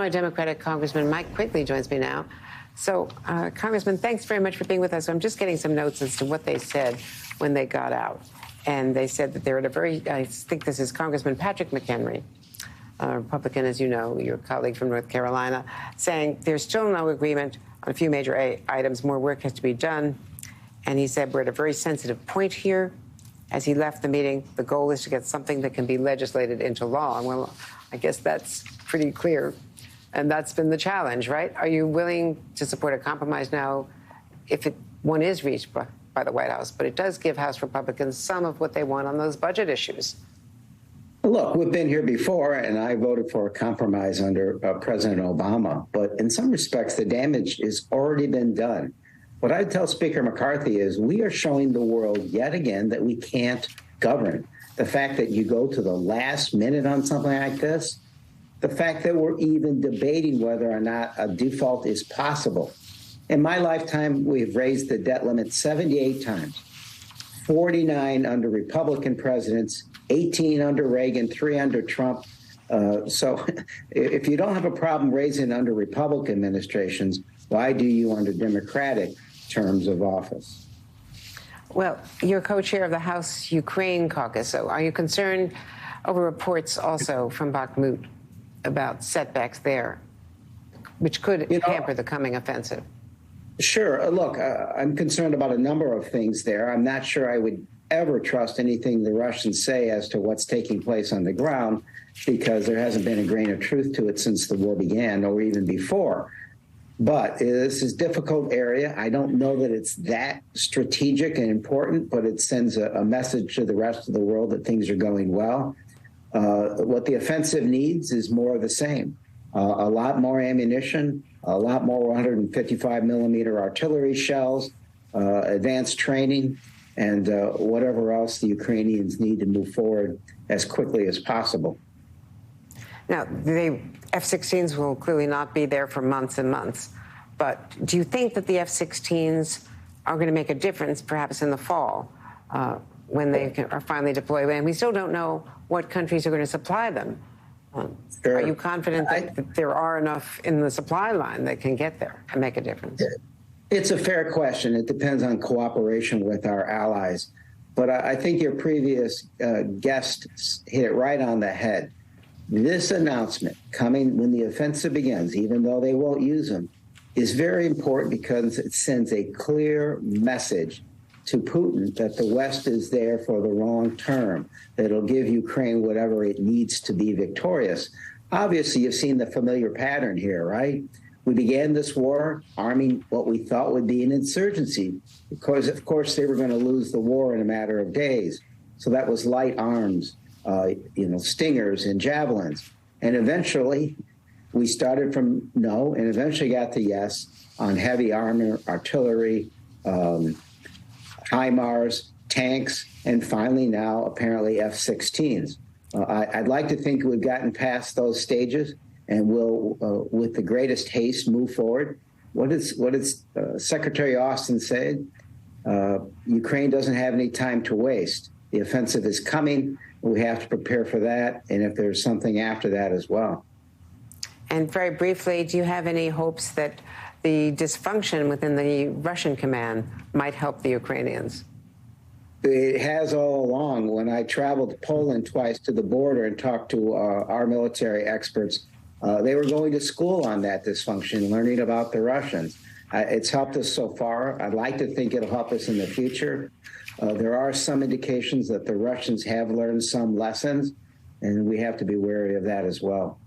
Illinois Democratic Congressman Mike Quigley joins me now. So, Congressman, thanks very much for being with us. I'm just getting some notes as to what they said when they got out. And they said that they're at a very, I think this is Congressman Patrick McHenry, a Republican, as you know, your colleague from North Carolina, saying there's still no agreement on a few major items. More work has to be done. And he said we're at a very sensitive point here. As he left the meeting, the goal is to get something that can be legislated into law. And well, I guess that's pretty clear. And that's been the challenge, right? Are you willing to support a compromise now if one is reached by the White House? But it does give House Republicans some of what they want on those budget issues. Look, we've been here before, and I voted for a compromise under President Obama. But in some respects, the damage has already been done. What I tell Speaker McCarthy is we are showing the world yet again that we can't govern. The fact that you go to the last minute on something like this, the fact that we're even debating whether or not a default is possible. In my lifetime, we've raised the debt limit 78 times, 49 under Republican presidents, 18 under Reagan, 3 under Trump. So if you don't have a problem raising under Republican administrations, why do you under Democratic terms of office? Well, you're co-chair of the House Ukraine caucus. So are you concerned over reports also from Bakhmut about setbacks there, which could hamper the coming offensive? Sure. Look, I'm concerned about a number of things there. I'm not sure I would ever trust anything the Russians say as to what's taking place on the ground, because there hasn't been a grain of truth to it since the war began or even before. But this is a difficult area. I don't know that it's that strategic and important, but it sends a message to the rest of the world that things are going well. What the offensive needs is more of the same. A lot more ammunition, a lot more 155 millimeter artillery shells, advanced training, and whatever else the Ukrainians need to move forward as quickly as possible. Now, the F-16s will clearly not be there for months and months. But do you think that the F-16s are going to make a difference perhaps in the fall when they are finally deployed? And we still don't know what countries are going to supply them. Sure. Are you confident that there are enough in the supply line that can get there and make a difference? It's a fair question. It depends on cooperation with our allies. But I think your previous guest hit it right on the head. This announcement coming when the offensive begins, even though they won't use them, is very important because it sends a clear message to Putin that the West is there for the long term, that it'll give Ukraine whatever it needs to be victorious. Obviously, you've seen the familiar pattern here, right? We began this war arming what we thought would be an insurgency, because, of course, they were going to lose the war in a matter of days. So that was light arms. Stingers and javelins. And eventually we started from no and eventually got to yes on heavy armor, artillery, HIMARS, tanks, and finally now apparently F-16s. I'd like to think we've gotten past those stages and will, with the greatest haste, move forward. What did Secretary Austin said? Ukraine doesn't have any time to waste. The offensive is coming. We have to prepare for that, and if there's something after that as well. And very briefly, do you have any hopes that the dysfunction within the Russian command might help the Ukrainians? It has all along. When I traveled to Poland twice to the border and talked to our military experts, they were going to school on that dysfunction, learning about the Russians. It's helped us so far. I'd like to think it'll help us in the future. There are some indications that the Russians have learned some lessons, and we have to be wary of that as well.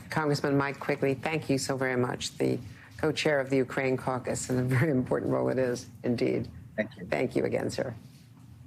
Congressman Mike Quigley, thank you so very much. The co-chair of the Ukraine caucus, and a very important role it is, indeed. Thank you. Thank you again, sir.